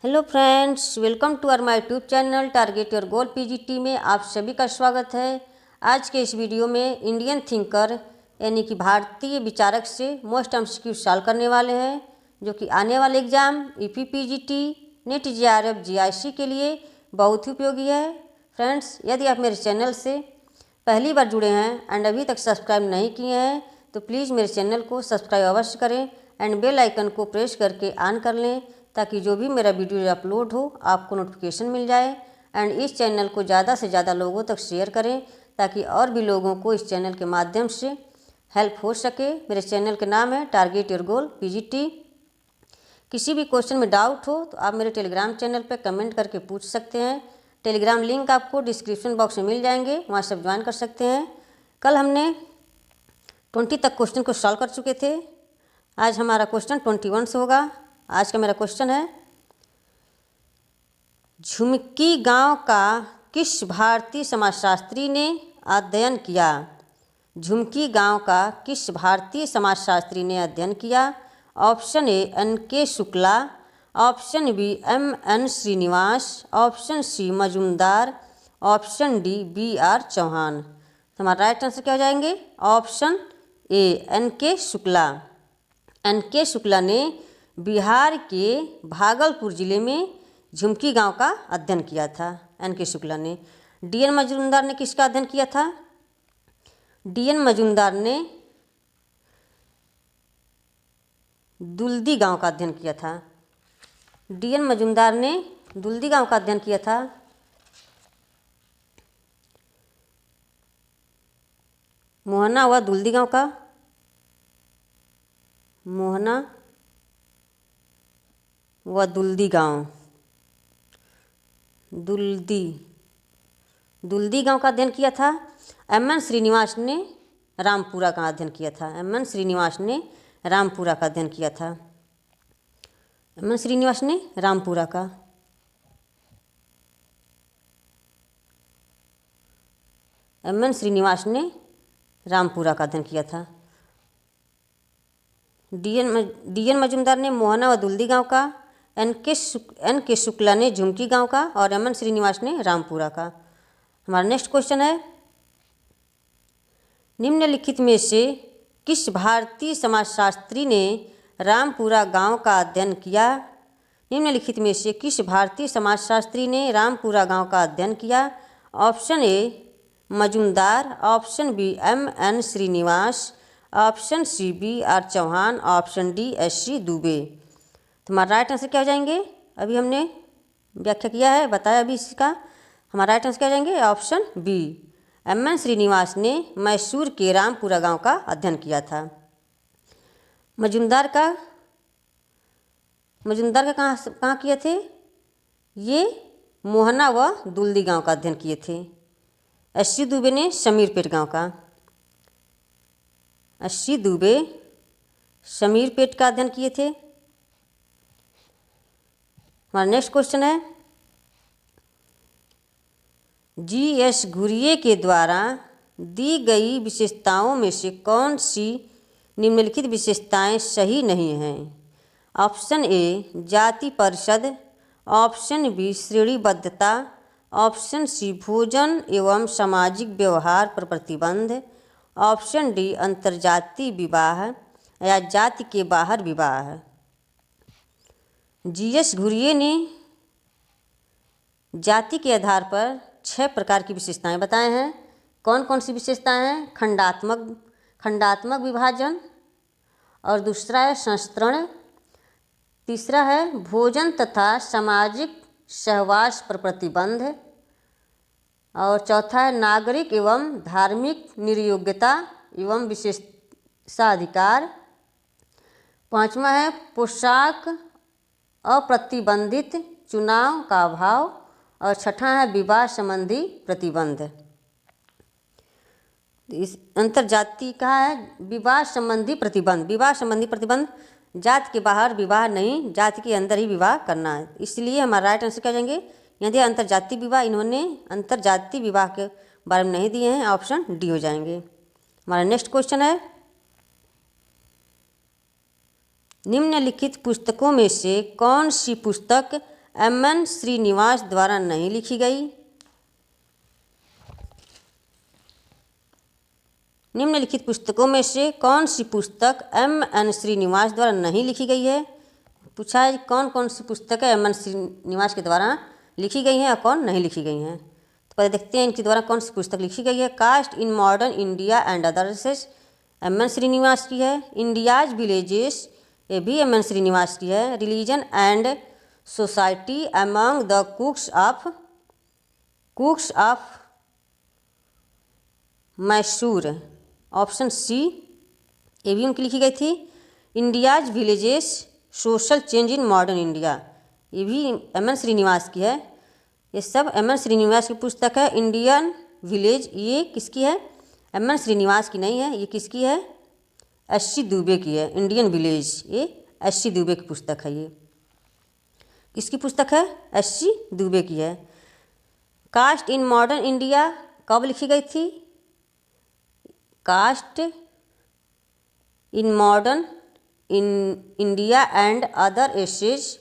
Hello friends, welcome to our my YouTube channel target your goal PGT में आप सभी का स्वागत है। आज के इस वीडियो में इंडियन थिंकर यानी कि भारतीय विचारक से मोस्ट एमसीक्यू सॉल्व करने वाले हैं, जो कि आने वाले exam UP PGT, net JRF GIC के लिए बहुत ही उपयोगी है। फ्रेंड्स, यदि आप मेरे चैनल से पहली बार जुड़े हैं एंड अभी तक सब्सक्राइब नहीं किए हैं तो प्लीज़ मेरे चैनल को सब्सक्राइब अवश्य करें एंड बेल आइकन को प्रेस करके ऑन कर लें, ताकि जो भी मेरा वीडियो अपलोड हो आपको नोटिफिकेशन मिल जाए। एंड इस चैनल को ज़्यादा से ज़्यादा लोगों तक शेयर करें, ताकि और भी लोगों को इस चैनल के माध्यम से हेल्प हो सके। मेरे चैनल के नाम है टारगेट योर गोल पीजीटी। किसी भी क्वेश्चन में डाउट हो तो आप मेरे टेलीग्राम चैनल पर कमेंट करके पूछ सकते हैं। टेलीग्राम लिंक आपको डिस्क्रिप्शन बॉक्स में मिल जाएंगे, वहाँ सब ज्वाइन कर सकते हैं। कल हमने 20 तक क्वेश्चन को सॉल्व कर चुके थे। आज हमारा क्वेश्चन 21 से होगा। आज का मेरा क्वेश्चन है, झुमकी गांव का किस भारतीय समाजशास्त्री ने अध्ययन किया? झुमकी गांव का किस भारतीय समाजशास्त्री ने अध्ययन किया? Option A N K. Shukla, option B M N. Srinivas, option C Majumdar, option D B R. Chauhan. तो हमारा राइट आंसर क्या हो जाएंगे? Option A N K. Shukla. N K. Shukla ने बिहार के भागलपुर जिले में झुमकी गांव का अध्ययन किया था। एन.के. शुक्ला ने। डी.एन. मजुमदार ने किसका अध्ययन किया था? डी.एन. मजुमदार ने दुल्दी गांव का अध्ययन किया था। डी.एन. मजुमदार ने दुल्दी गांव का अध्ययन किया था। मोहना हुआ दुल्दी गांव का। मोहना व दुल्दी गांव। दुल्दी गांव का अध्ययन किया था। एम.एन. श्रीनिवास ने रामपुरा का अध्ययन किया था। एम.एन. श्रीनिवास ने रामपुरा का अध्ययन किया था। एम.एन. श्रीनिवास ने रामपुरा का। एम.एन. श्रीनिवास ने रामपुरा का अध्ययन किया था। डी.एन. मजुमदार ने मोहना व दुल्दी गांव का, एन.के. शुक्ला ने झुमकी गांव का और एम.एन. श्रीनिवास ने रामपुरा का। हमारा नेक्स्ट क्वेश्चन है, निम्नलिखित में से किस भारतीय समाजशास्त्री ने रामपुरा गांव का अध्ययन किया? निम्नलिखित में से किस भारतीय समाजशास्त्री ने रामपुरा गांव का अध्ययन किया? Option A Majumdar, option B M N. Srinivas, option C B R. Chauhan, option D S C. Dube. तो हमारा राइट आंसर क्या हो जाएंगे? अभी हमने व्याख्या किया है, बताया अभी इसका। हमारा राइट आंसर क्या हो जाएंगे? Option B M N. श्रीनिवास ने मैसूर के रामपुरा गांव का अध्ययन किया था। मजुमदार का कहाँ किए थे? ये मोहना व दुल्दी गांव का अध्ययन किए थे। एस.सी. दुबे ने समीरपेट गांव का। एस.सी. दुबे समीरपेट का अध्ययन किए थे। हमारा नेक्स्ट क्वेश्चन है, जी.एस. घुरिये के द्वारा दी गई विशेषताओं में से कौन सी निम्नलिखित विशेषताएं सही नहीं हैं? ऑप्शन ए जाति परिषद, ऑप्शन बी श्रेणीबद्धता, ऑप्शन सी भोजन एवं सामाजिक व्यवहार पर प्रतिबंध, ऑप्शन डी अंतर्जातीय विवाह या जाति के बाहर विवाह। जी.एस. घुरिये ने जाति के आधार पर 6 प्रकार की विशेषताएं बताए हैं। कौन कौन सी विशेषताएं हैं? खंडात्मक विभाजन, और दूसरा है संस्तरण, तीसरा है भोजन तथा सामाजिक सहवास पर प्रतिबंध, और चौथा है नागरिक एवं धार्मिक निर्योग्यता एवं विशेषाधिकार, पांचवा है पोशाक अप्रतिबंधित चुनाव का अभाव, और छठा है विवाह संबंधी प्रतिबंध। इस अंतर्जातीय कहा है विवाह संबंधी प्रतिबंध। विवाह संबंधी प्रतिबंध, जाति के बाहर विवाह नहीं, जाति के अंदर ही विवाह करना है। इसलिए हमारा राइट आंसर क्या जाएंगे? यदि अंतर्जातीय विवाह, इन्होंने अंतर्जातीय विवाह के बारे में नहीं दिए हैं, ऑप्शन डी हो जाएंगे। हमारा नेक्स्ट क्वेश्चन है, निम्नलिखित पुस्तकों में से कौन सी पुस्तक एम.एन. श्रीनिवास द्वारा नहीं लिखी गई। निम्नलिखित पुस्तकों में से कौन सी पुस्तक एम.एन. श्रीनिवास द्वारा नहीं लिखी गई है। पूछा है कौन कौन सी पुस्तकें एम.एन. श्रीनिवास के द्वारा लिखी गई हैं और कौन नहीं लिखी गई हैं। तो पहले देखते हैं इनके द्वारा कौन सी पुस्तक लिखी गई है। Caste in modern India and others M N. Srinivas की है। इंडियाज विलेजेस ये भी एम.एन. श्रीनिवास की है। Religion and society among the Coorgs of Mysore option C ये भी उनकी लिखी गई थी। India's villages social change in modern India ये भी एम.एन. श्रीनिवास की है। ये सब एम.एन. श्रीनिवास की पुस्तक है। इंडियन विलेज ये किसकी है, एम.एन. श्रीनिवास की नहीं है, ये किसकी है, एस.सी. दुबे की है। इंडियन विलेज ये एस.सी. दुबे की पुस्तक है। ये किसकी पुस्तक है, एस.सी. दुबे की है। कास्ट इन मॉडर्न इंडिया कब लिखी गई थी। Caste in modern in India and other essays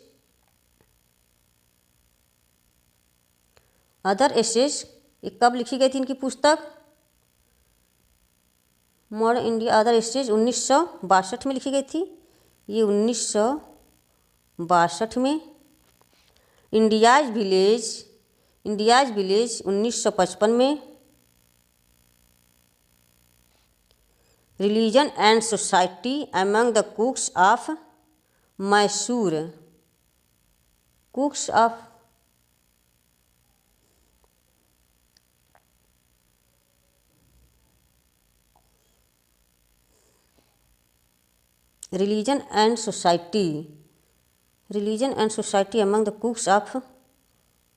ये कब लिखी गई थी इनकी पुस्तक। मॉडर्न इंडिया अदर एसेज 1962 में लिखी गई थी। ये 1962 में। इंडियाज विलेज 1955 में। Religion and society among the Coorgs of Mysore religion and society among the Coorgs of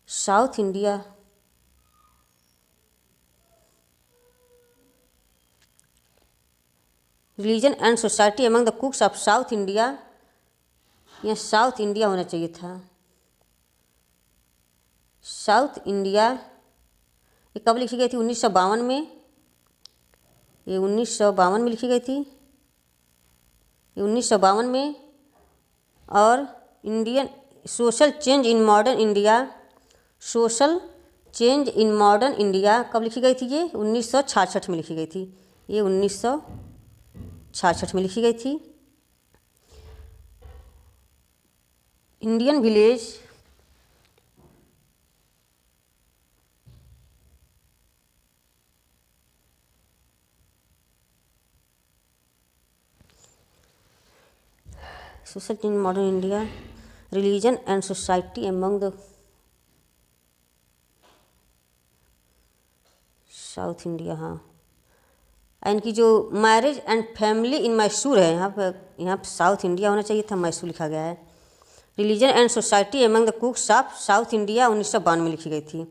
south India. Religion and society among the Coorgs of south India, यहाँ साउथ इंडिया होना चाहिए था। साउथ इंडिया ये कब लिखी गई थी, 1952 में। ये 1952 में लिखी गई थी, ये 1952 में। और Indian social change in modern India कब लिखी गई थी, ये 1966 में लिखी गई थी। ये 1966 में लिखी गई थी। Indian village social change in modern India, religion and society among the south India. हाँ, इनकी जो marriage and family in Mysore है, यहाँ पर साउथ इंडिया होना चाहिए था, मैसूर लिखा गया है। Religion and society among the Coorgs of south India 1952 में लिखी गई थी।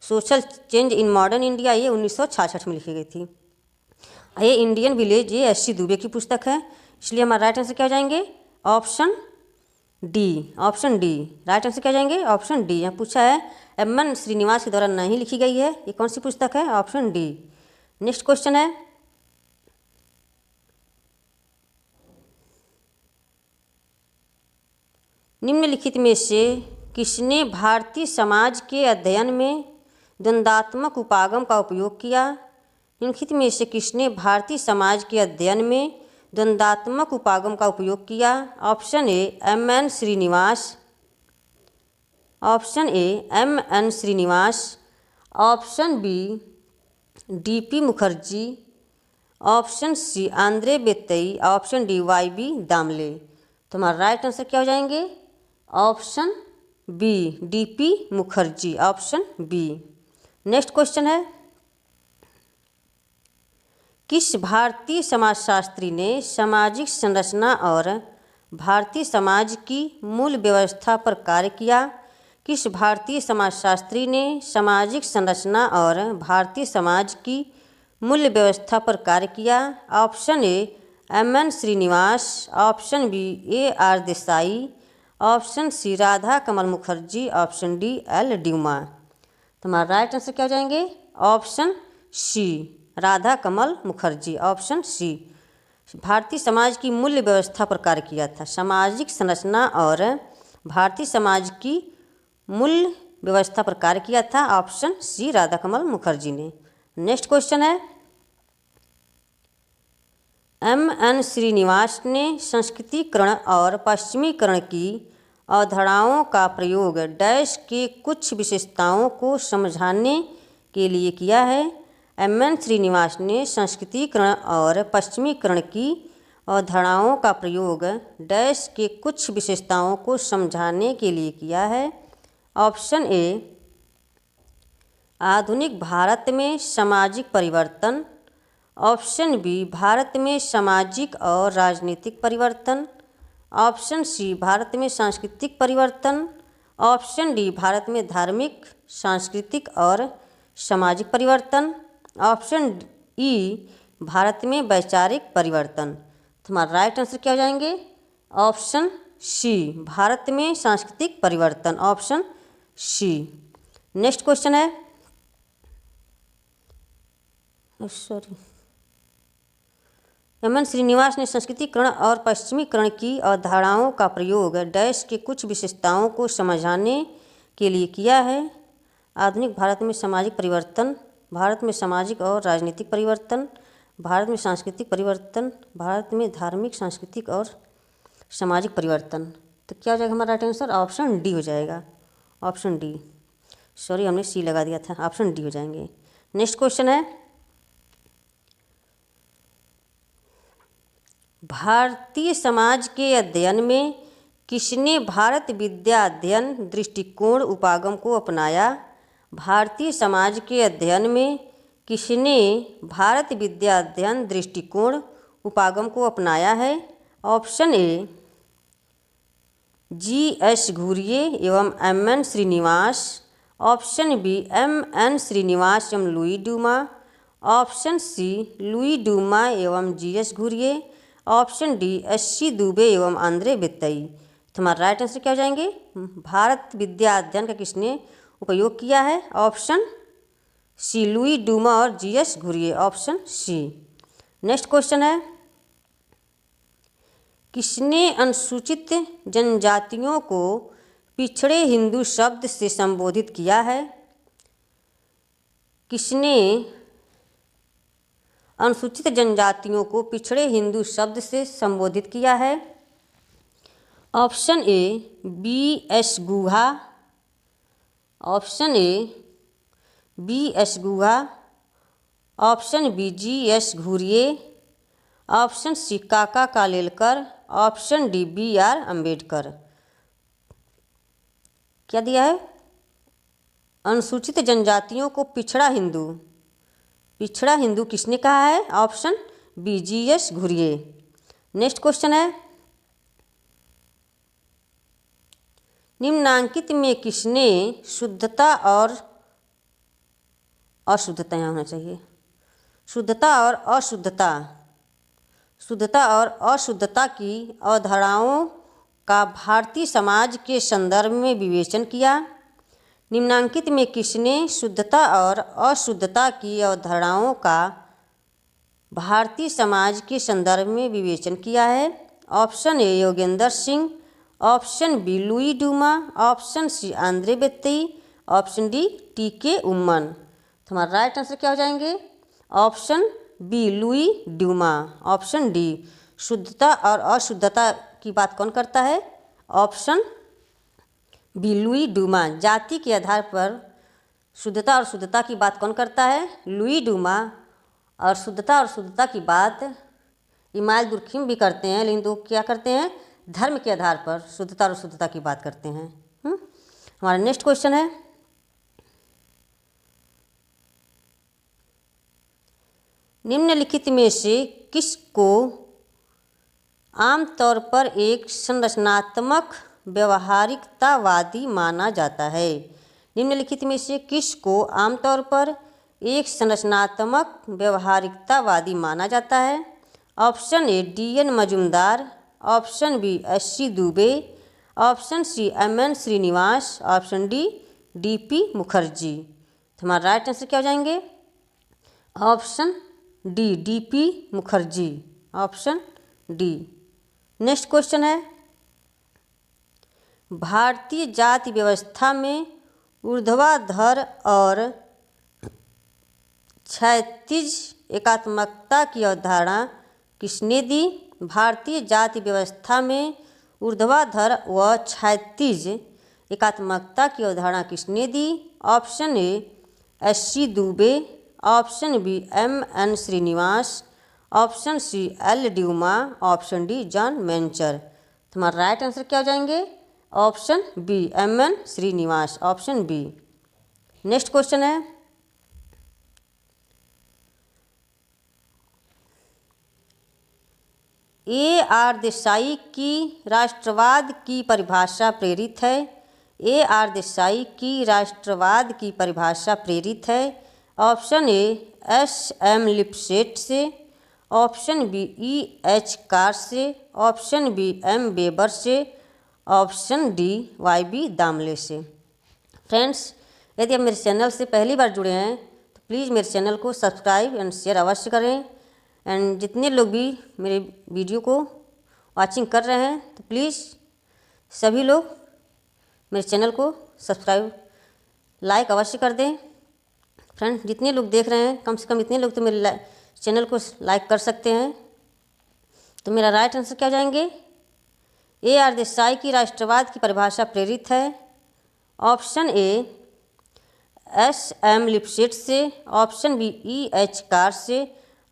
Social change in modern India ये 1966 में लिखी गई थी। ये इंडियन विलेज ये एस.सी. दुबे की पुस्तक है, इसलिए हमारा राइट आंसर क्या हो जाएंगे, ऑप्शन डी। राइट आंसर क्या हो जाएंगे, ऑप्शन डी। यहाँ पूछा है एम.एन. श्रीनिवास के द्वारा नहीं लिखी गई है, ये कौन सी पुस्तक है, ऑप्शन डी। नेक्स्ट क्वेश्चन है, निम्नलिखित में से किसने भारतीय समाज के अध्ययन में द्वंद्वात्मक उपागम का उपयोग किया। निम्नलिखित में से किसने भारतीय समाज के अध्ययन में द्वंद्वात्मक उपागम का उपयोग किया। Option A M N. Srinivas, option B D P. Mukherjee, option C Andre Beteille, option D Y B. Damle. तो हमारा राइट आंसर क्या हो जाएंगे, option B D P. Mukherjee, option B. Next question है, किस भारतीय समाजशास्त्री ने सामाजिक संरचना और भारतीय समाज की मूल व्यवस्था पर कार्य किया। किस भारतीय समाजशास्त्री ने सामाजिक संरचना और भारतीय समाज की मूल्य व्यवस्था पर कार्य किया। Option A M N. Srinivas, option B A R. Desai, option C Radha Kamal Mukherjee, option D L. Dumont. तो हमारा राइट आंसर क्या हो जाएंगे, option C Radha Kamal Mukherjee, option C. भारतीय समाज की मूल्य व्यवस्था पर कार्य किया था। सामाजिक संरचना और भारतीय समाज की मूल्य व्यवस्था पर कार्य किया था? ऑप्शन सी राधाकमल मुखर्जी ने। नेक्स्ट क्वेश्चन है, एम.एन. श्रीनिवास ने संस्कृतीकरण और पश्चिमीकरण की अवधारणाओं का प्रयोग डैश के कुछ विशेषताओं को समझाने के लिए किया है। एम.एन. श्रीनिवास ने संस्कृतीकरण और पश्चिमीकरण की अवधारणाओं का प्रयोग डैश के कुछ विशेषताओं को समझाने के लिए किया है। ऑप्शन ए आधुनिक भारत में सामाजिक परिवर्तन, ऑप्शन बी भारत में सामाजिक और राजनीतिक परिवर्तन, ऑप्शन सी भारत में सांस्कृतिक परिवर्तन, ऑप्शन डी भारत में धार्मिक, सांस्कृतिक और सामाजिक परिवर्तन, ऑप्शन ई भारत में वैचारिक परिवर्तन। तुम्हारा राइट आंसर क्या हो जाएंगे? ऑप्शन सी भारत में सांस्कृतिक परिवर्तन, ऑप्शन सी। नेक्स्ट क्वेश्चन है, एम.एन. श्रीनिवास ने संस्कृतीकरण और पश्चिमीकरण की अवधारणाओं का प्रयोग डैश के कुछ विशेषताओं को समझाने के लिए किया है। आधुनिक भारत में सामाजिक परिवर्तन, भारत में सामाजिक और राजनीतिक परिवर्तन, भारत में सांस्कृतिक परिवर्तन, भारत में धार्मिक, सांस्कृतिक और सामाजिक परिवर्तन। तो क्या हो जाएगा हमारा राइट आंसर? ऑप्शन डी हो जाएगा, ऑप्शन डी। सॉरी, हमने सी लगा दिया था, ऑप्शन डी हो जाएंगे। नेक्स्ट क्वेश्चन है, भारतीय समाज के अध्ययन में किसने भारत विद्या अध्ययन दृष्टिकोण उपागम को अपनाया? भारतीय समाज के अध्ययन में किसने भारत विद्या अध्ययन दृष्टिकोण उपागम को अपनाया है? ऑप्शन ए जी.एस. घुरिये एवं M N. Srinivas, option B M N. Srinivas एवं Louis Dumont, option C Louis Dumont एवं G S. Ghurye, option D S C. Dube एवं आंद्रे बित्तई। तुम्हारा राइट आंसर क्या हो जाएंगे? भारत विद्या अध्ययन का किसने उपयोग किया है? ऑप्शन सी लुई डूमा और G S. Ghurye, option C. Next question है, किसने अनुसूचित जनजातियों को पिछड़े हिंदू शब्द से संबोधित किया है? किसने अनुसूचित जनजातियों को पिछड़े हिंदू शब्द से संबोधित किया है? Option A B S. Guha, option A B S. Guha, option B G S. Ghurye, option C Kaka Kalelkar, option D B R. Ambedkar. क्या दिया है? अनुसूचित जनजातियों को पिछड़ा हिंदू किसने कहा है? Option B G S. Ghurye. Next question है, निम्नांकित में किसने शुद्धता और अशुद्धता, यहाँ होना चाहिए, शुद्धता और अशुद्धता की अवधारणाओं का भारतीय समाज के संदर्भ में विवेचन किया? निम्नांकित में किसने शुद्धता और अशुद्धता की अवधारणाओं का भारतीय समाज के संदर्भ में विवेचन किया है? Option A Yogendra Singh, option B Louis Dumont, option C Andre Beteille, option D T K. Oommen. तुम्हारा राइट आंसर क्या हो जाएंगे? Option B Louis Dumont, option D. शुद्धता और अशुद्धता की बात कौन करता है? Option B Louis Dumont. जाति के आधार पर शुद्धता और शुद्धता की बात कौन करता है? Louis Dumont. और शुद्धता और शुद्धता की बात इमाइल दुर्खिम भी करते हैं, लेकिन वो क्या करते हैं? धर्म के आधार पर शुद्धता और शुद्धता की बात करते हैं। हमारा नेक्स्ट क्वेश्चन है, निम्नलिखित में से किसको आमतौर पर एक संरचनात्मक व्यवहारिकतावादी माना जाता है? निम्नलिखित में से किसको आमतौर पर एक संरचनात्मक व्यवहारिकतावादी माना जाता है? Option A D N. Majumdar, option B S C. Dube, option C M N. Srinivas, option D D P. Mukherjee. हमारा राइट आंसर क्या हो जाएंगे? Option D D P. Mukherjee, option D. Next question है, भारतीय जाति व्यवस्था में ऊर्ध्वाधर और क्षैतिज एकात्मकता की अवधारणा किसने दी? भारतीय जाति व्यवस्था में ऊर्ध्वाधर व क्षैतिज एकात्मकता की अवधारणा किसने दी? Option A S C. Dube, option B M.N. Srinivas, option C L. Dumont, option D Joan Mencher. तुम्हारा राइट आंसर क्या हो जाएंगे? Option B M.N. Srinivas, option B. Next question है, A.R. देसाई की राष्ट्रवाद की परिभाषा प्रेरित है। A.R. देसाई की राष्ट्रवाद की परिभाषा प्रेरित है। Option A S.M. लिपसेट से, ऑप्शन बी E.H. कार से, ऑप्शन बी M. वेबर से, ऑप्शन डी Y.B. दामले से। फ्रेंड्स, यदि आप मेरे चैनल से पहली बार जुड़े हैं तो प्लीज़ मेरे चैनल को सब्सक्राइब एंड शेयर अवश्य करें। एंड जितने लोग भी मेरे वीडियो को वाचिंग कर रहे हैं तो प्लीज़ सभी लोग मेरे चैनल को सब्सक्राइब लाइक अवश्य कर दें। फ्रेंड्स, जितने लोग देख रहे हैं कम से कम इतने लोग तो मेरे चैनल को लाइक कर सकते हैं। तो मेरा राइट आंसर क्या हो जाएंगे? A.R. देसाई की राष्ट्रवाद की परिभाषा प्रेरित है। Option A S.M. लिपसेट से, ऑप्शन बी E.H. कार से,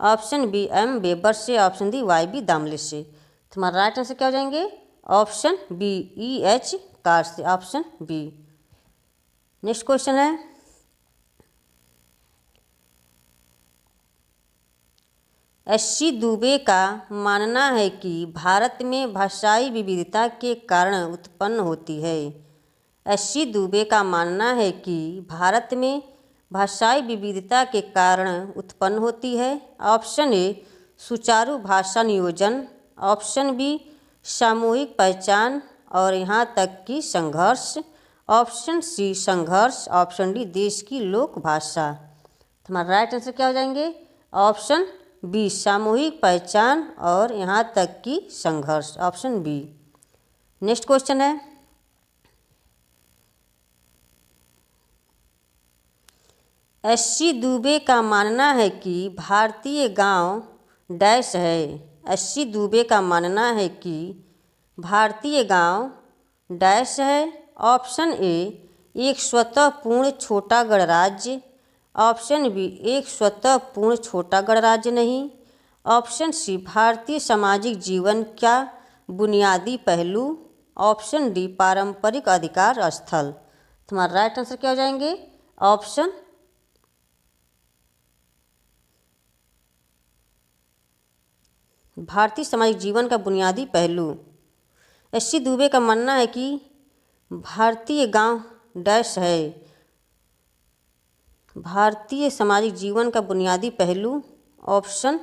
ऑप्शन बी M. वेबर से, ऑप्शन डी Y.B. दामले से। तुम्हारा राइट आंसर क्या हो जाएंगे? Option B E.H. कार से, ऑप्शन बी। नेक्स्ट क्वेश्चन है, एस.सी. दुबे का मानना है कि भारत में भाषाई विविधता के कारण उत्पन्न होती है। एस.सी. दुबे का मानना है कि भारत में भाषाई विविधता के कारण उत्पन्न होती है। ऑप्शन ए सुचारू भाषा नियोजन, ऑप्शन बी सामूहिक पहचान और यहाँ तक कि संघर्ष, ऑप्शन सी संघर्ष, ऑप्शन डी देश की लोक भाषा। तुम्हारा राइट आंसर क्या हो जाएंगे? ऑप्शन बी सामूहिक पहचान और यहाँ तक कि संघर्ष, ऑप्शन बी। नेक्स्ट क्वेश्चन है, एस.सी. दुबे का मानना है कि भारतीय गांव डैश है। एस.सी. दुबे का मानना है कि भारतीय गांव डैश है। ऑप्शन ए एक स्वतः पूर्ण छोटा गणराज्य, ऑप्शन बी एक स्वतः पूर्ण छोटा गणराज्य नहीं, ऑप्शन सी भारतीय सामाजिक जीवन का बुनियादी पहलू, ऑप्शन डी पारंपरिक अधिकार स्थल। तुम्हारा राइट आंसर क्या हो जाएंगे? ऑप्शन भारतीय सामाजिक जीवन का बुनियादी पहलू। एस.सी. दुबे का मानना है कि भारतीय गांव डैश है, भारतीय सामाजिक जीवन का बुनियादी पहलू, ऑप्शन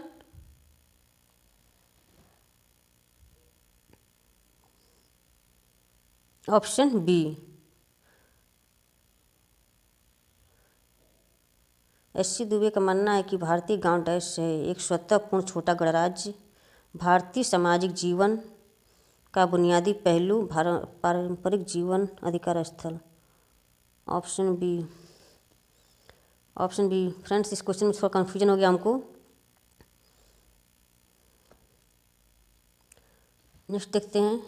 बी। एस.सी. दुबे का मानना है कि भारतीय गांव डैश है एक स्वतः पूर्ण छोटा गणराज्य, भारतीय सामाजिक जीवन का बुनियादी पहलू, पारंपरिक जीवन अधिकार स्थल, option B. Option B. Friends, इस क्वेश्चन में थोड़ा कन्फ्यूजन हो गया हमको। नेक्स्ट देखते हैं,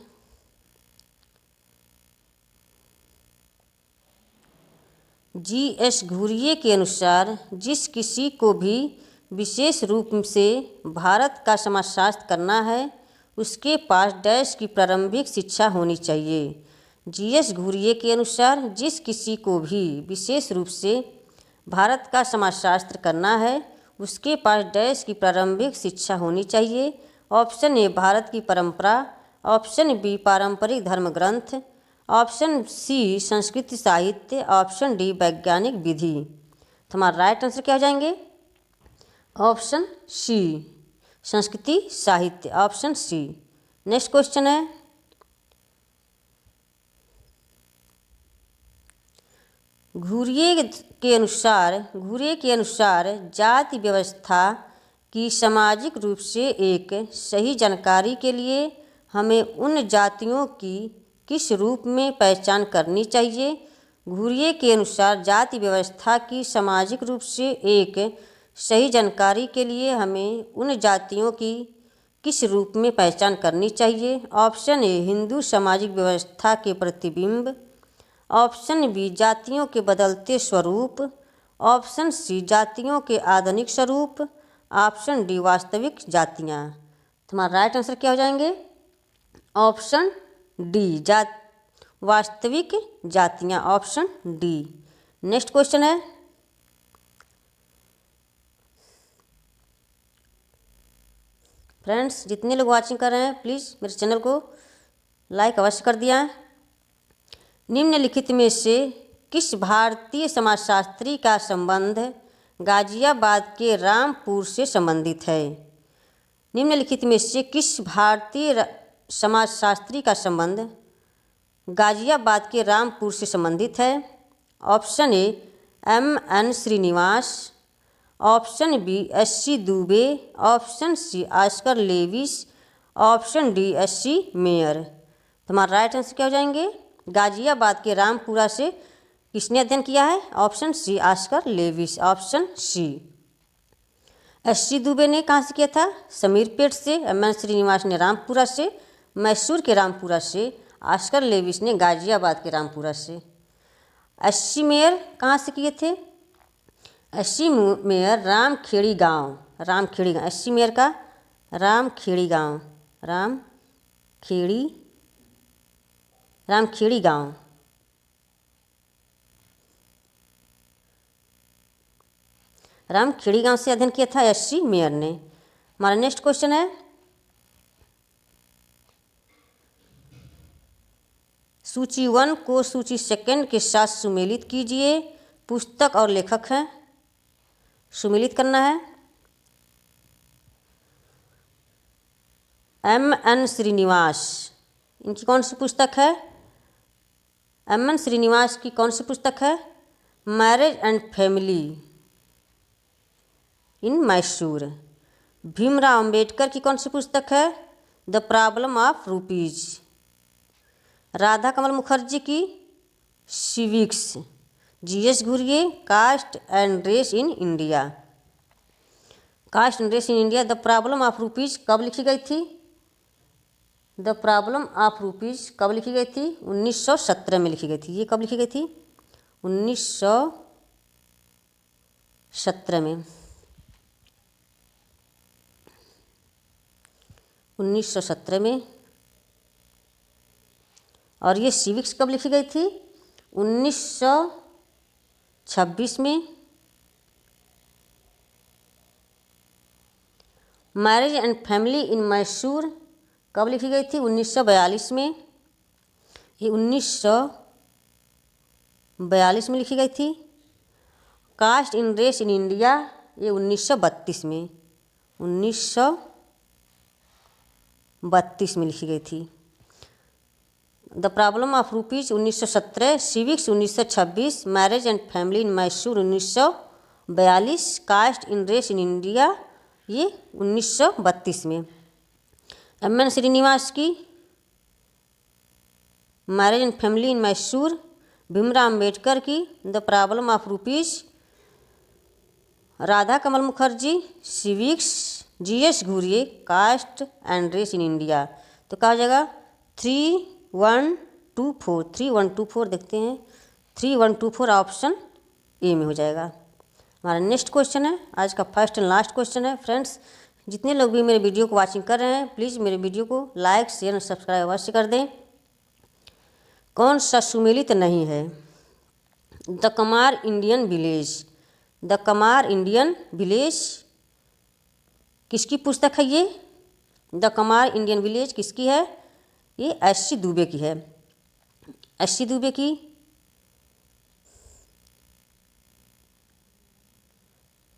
G.S. घुरिये के अनुसार जिस किसी को भी विशेष रूप से भारत का समाजशास्त्र करना है उसके पास डैश की प्रारंभिक शिक्षा होनी चाहिए। G.S. घुरिये के अनुसार जिस किसी को भी विशेष रूप से भारत का समाजशास्त्र करना है उसके पास डैश की प्रारंभिक शिक्षा होनी चाहिए। ऑप्शन ए भारत की परंपरा, ऑप्शन बी पारंपरिक धर्म ग्रंथ, ऑप्शन सी संस्कृत साहित्य, ऑप्शन डी वैज्ञानिक विधि। तुम्हारा राइट आंसर क्या हो जाएंगे? ऑप्शन सी संस्कृति साहित्य, ऑप्शन सी। नेक्स्ट क्वेश्चन है, घुरिये के अनुसार जाति व्यवस्था की सामाजिक रूप से एक सही जानकारी के लिए हमें उन जातियों की किस रूप में पहचान करनी चाहिए? घुरिये के अनुसार जाति व्यवस्था की सामाजिक रूप से एक सही जानकारी के लिए हमें उन जातियों की किस रूप में पहचान करनी चाहिए? ऑप्शन ए हिंदू सामाजिक व्यवस्था के प्रतिबिंब, ऑप्शन बी जातियों के बदलते स्वरूप, ऑप्शन सी जातियों के आधुनिक स्वरूप, ऑप्शन डी वास्तविक जातियाँ। तुम्हारा राइट आंसर क्या हो जाएंगे? ऑप्शन डी वास्तविक जातियाँ, ऑप्शन डी। नेक्स्ट क्वेश्चन है, फ्रेंड्स जितने लोग वाचिंग कर रहे हैं प्लीज़ मेरे चैनल को लाइक अवश्य कर दिया। निम्नलिखित में से किस भारतीय समाजशास्त्री का संबंध गाजियाबाद के रामपुर से संबंधित है? निम्नलिखित में से किस भारतीय समाजशास्त्री का संबंध गाजियाबाद के रामपुर से संबंधित है? Option A M.N. Srinivas, option B S.C. Dube, option C Oscar Lewis, option D S.C. Mayer. तुम्हारा राइट आंसर क्या हो जाएंगे? गाजियाबाद के रामपुरा से किसने अध्ययन किया है? Option C Oscar Lewis, option C. S.C. Dube ने कहाँ से किया था? समीरपेट से। M.N. श्रीनिवास ने रामपुरा से, मैसूर के रामपुरा से। ऑस्कर लेविस ने गाजियाबाद के रामपुरा से। S.C. मेयर कहाँ से किए थे? S.C. मेयर रामखेड़ी गांव, S.C. मेयर का रामखेड़ी गांव, रामखेड़ी गांव। रामखेड़ी गांव से अध्ययन किया था S.C. मेयर ने। हमारा नेक्स्ट क्वेश्चन है, सूची 1 को सूची 2 के साथ सुमेलित कीजिए। पुस्तक और लेखक हैं, सुमेलित करना है। M.N. श्रीनिवास, इनकी कौन सी पुस्तक है? M.N. श्रीनिवास की कौन सी पुस्तक है? Marriage and family in Mysore. Bhimrao Ambedkar की कौन सी पुस्तक है? The problem of rupees. Radha Kamal Mukherjee की civics. G.S. Ghurye caste and race in India, caste and race in India. The problem of rupees कब लिखी गई थी? द प्रॉब्लम ऑफ रुपीज कब लिखी गई थी? 1917 में लिखी गई थी। ये कब लिखी गई थी? 1917 में। 1917 में। और ये सिविक्स कब लिखी गई थी? 1926 में। Marriage and family in Mysore कब लिखी गई थी? 1942 में। ये 1942 में लिखी गई थी। Caste in race in India ये 1932 में, 1932 में लिखी गई थी। The problem of rupees 1917, civics 1926, marriage and family in Mysore 1942, caste in race in India ये 1932 में। M.N. श्रीनिवास की marriage and family in Mysore, Bhimrao Ambedkar की the problem of rupees, Radha Kamal Mukherjee civics, G.S. Ghurye caste and race in India. तो कहा जाएगा 3124, 3124 देखते हैं, 3124 ऑप्शन ए में हो जाएगा। हमारा नेक्स्ट क्वेश्चन है, आज का फर्स्ट एंड लास्ट क्वेश्चन है। फ्रेंड्स जितने लोग भी मेरे वीडियो को वाचिंग कर रहे हैं प्लीज़ मेरे वीडियो को लाइक शेयर और सब्सक्राइब अवश्य कर दें। कौन सा सुमेलित नहीं है? The Kumar Indian village, the Kumar Indian village किसकी पुस्तक है? ये द कमार इंडियन विलेज किसकी है? ये S.C. दुबे की है, S.C. दुबे की।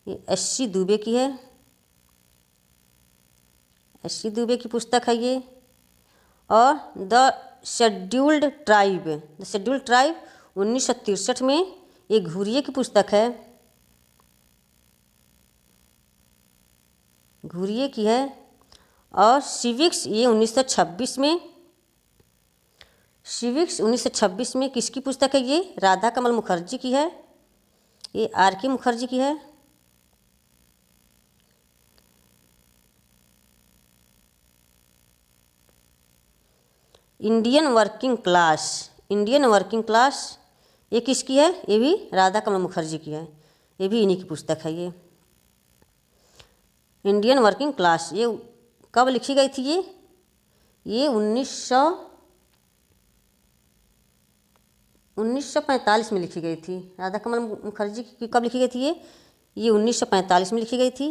ये S.C. दुबे की है, S.C. दुबे की पुस्तक है ये। और the scheduled tribe, the scheduled tribe 1963 में ये घुरिये की पुस्तक है, घुरिये की है। और सिविक्स ये 1926 में, सिविक्स 1926 में किसकी पुस्तक है? ये राधा कमल मुखर्जी की है, ये R.K. मुखर्जी की है। Indian working class, Indian working class ये किसकी है? ये भी राधा कमल मुखर्जी की है, ये भी इन्हीं की पुस्तक है। ये इंडियन वर्किंग क्लास ये कब लिखी गई थी? ये 1945 में लिखी गई थी। राधा कमल मुखर्जी की कब लिखी गई थी? ये 1945 में लिखी गई थी।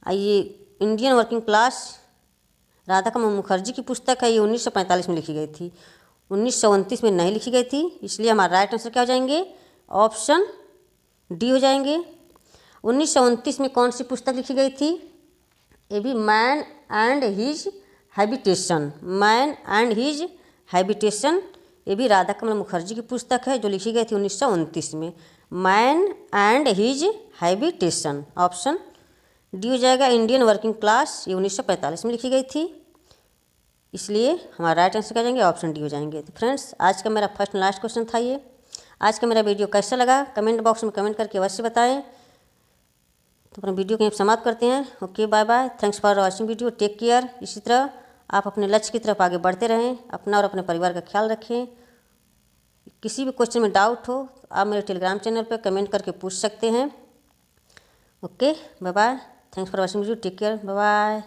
ये Indian working class Radha Kamal Mukherjee की पुस्तक है, ये 1945 में लिखी गई थी, 1929 में नहीं लिखी गई थी। इसलिए हमारा राइट आंसर क्या हो जाएंगे? ऑप्शन डी हो जाएंगे। 1929 में कौन सी पुस्तक लिखी गई थी? ये भी man and his habitation, man and his habitation ये भी राधा कमल मुखर्जी की पुस्तक है जो लिखी गई थी 1929 में। Man and his habitation, option D हो जाएगा। इंडियन वर्किंग क्लास ये 1945 में लिखी गई थी, इसलिए हमारा राइट आंसर क्या जाएंगे? ऑप्शन डी हो जाएंगे। तो फ्रेंड्स, आज का मेरा फर्स्ट एंड लास्ट क्वेश्चन था ये। आज का मेरा वीडियो कैसा लगा कमेंट बॉक्स में कमेंट करके अवश्य बताएं। तो अपने वीडियो को यहीं समाप्त करते हैं। Okay, bye bye, thanks for watching video, take care. इसी तरह आप अपने लक्ष्य की तरफ आगे बढ़ते रहें, अपना और अपने परिवार का ख्याल रखें। किसी भी क्वेश्चन में डाउट हो तो आप मेरे टेलीग्राम चैनल पर कमेंट करके पूछ सकते हैं। Okay, bye bye, thanks for watching video, take care, bye bye.